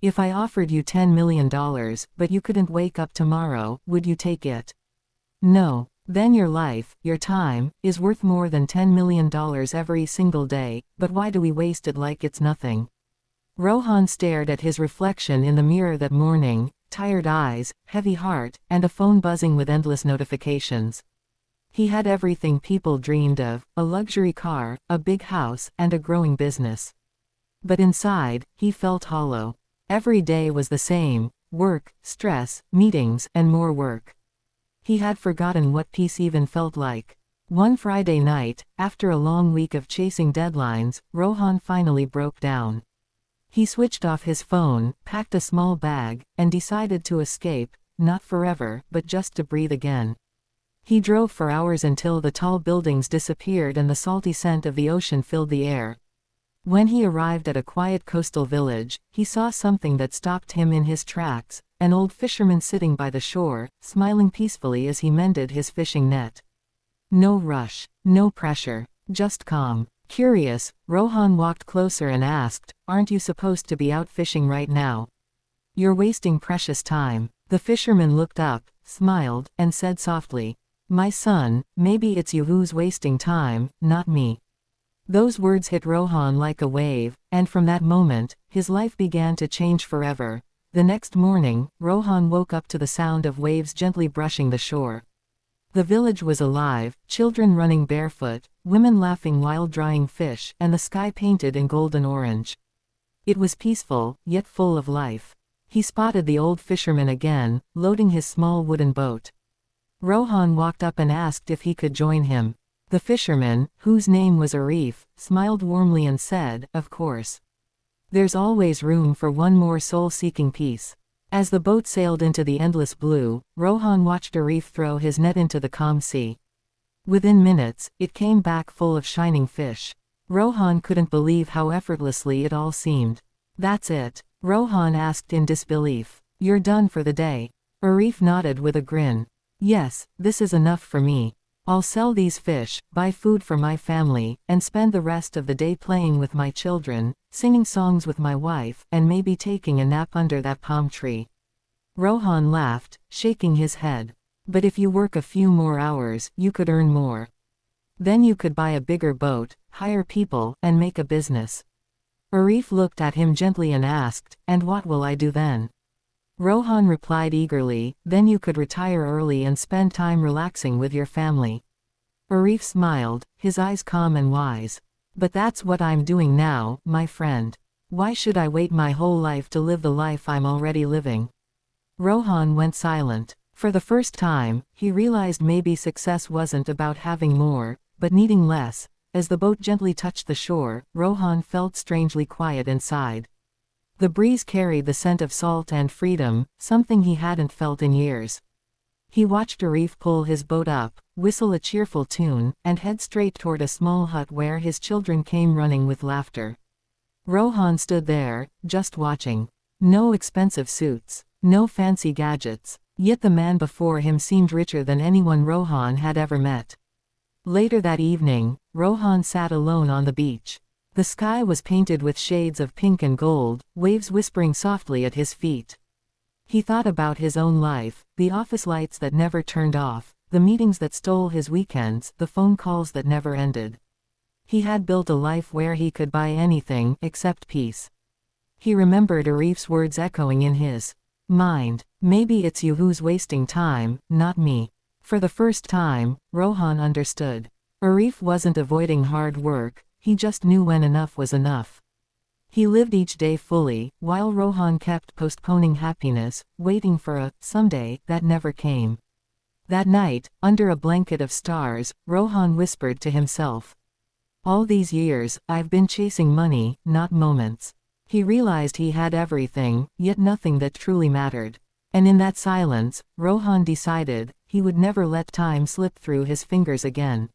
If I offered you $10 million, but you couldn't wake up tomorrow, would you take it? No. Then your life, your time, is worth more than $10 million every single day, but why do we waste it like it's nothing? Rohan stared at his reflection in the mirror that morning, tired eyes, heavy heart, and a phone buzzing with endless notifications. He had everything people dreamed of, a luxury car, a big house, and a growing business. But inside, he felt hollow. Every day was the same: work, stress, meetings, and more work. He had forgotten what peace even felt like. One Friday night, after a long week of chasing deadlines, Rohan finally broke down. He switched off his phone, packed a small bag, and decided to escape, not forever, but just to breathe again. He drove for hours until the tall buildings disappeared and the salty scent of the ocean filled the air. When he arrived at a quiet coastal village, he saw something that stopped him in his tracks: an old fisherman sitting by the shore, smiling peacefully as he mended his fishing net. No rush, no pressure, just calm. Curious, Rohan walked closer and asked, "Aren't you supposed to be out fishing right now? You're wasting precious time." The fisherman looked up, smiled, and said softly, "My son, maybe it's you who's wasting time, not me." Those words hit Rohan like a wave, and from that moment, his life began to change forever. The next morning, Rohan woke up to the sound of waves gently brushing the shore. The village was alive, children running barefoot, women laughing while drying fish, and the sky painted in golden orange. It was peaceful, yet full of life. He spotted the old fisherman again, loading his small wooden boat. Rohan walked up and asked if he could join him. The fisherman, whose name was Arif, smiled warmly and said, "Of course. There's always room for one more soul-seeking piece." As the boat sailed into the endless blue, Rohan watched Arif throw his net into the calm sea. Within minutes, it came back full of shining fish. Rohan couldn't believe how effortlessly it all seemed. "That's it?" Rohan asked in disbelief. "You're done for the day?" Arif nodded with a grin. "Yes, this is enough for me. I'll sell these fish, buy food for my family, and spend the rest of the day playing with my children, singing songs with my wife, and maybe taking a nap under that palm tree." Rohan laughed, shaking his head. "But if you work a few more hours, you could earn more. Then you could buy a bigger boat, hire people, and make a business." Arif looked at him gently and asked, "And what will I do then?" Rohan replied eagerly, "Then you could retire early and spend time relaxing with your family." Arif smiled, his eyes calm and wise. "But that's what I'm doing now, my friend. Why should I wait my whole life to live the life I'm already living?" Rohan went silent. For the first time, he realized maybe success wasn't about having more, but needing less. As the boat gently touched the shore, Rohan felt strangely quiet inside. The breeze carried the scent of salt and freedom, something he hadn't felt in years. He watched Arif pull his boat up, whistle a cheerful tune, and head straight toward a small hut where his children came running with laughter. Rohan stood there, just watching. No expensive suits, no fancy gadgets, yet the man before him seemed richer than anyone Rohan had ever met. Later that evening, Rohan sat alone on the beach. The sky was painted with shades of pink and gold, waves whispering softly at his feet. He thought about his own life, the office lights that never turned off, the meetings that stole his weekends, the phone calls that never ended. He had built a life where he could buy anything except peace. He remembered Arif's words echoing in his mind, "Maybe it's you who's wasting time, not me." For the first time, Rohan understood. Arif wasn't avoiding hard work, he just knew when enough was enough. He lived each day fully, while Rohan kept postponing happiness, waiting for a someday that never came. That night, under a blanket of stars, Rohan whispered to himself, "All these years, I've been chasing money, not moments." He realized he had everything, yet nothing that truly mattered. And in that silence, Rohan decided, he would never let time slip through his fingers again.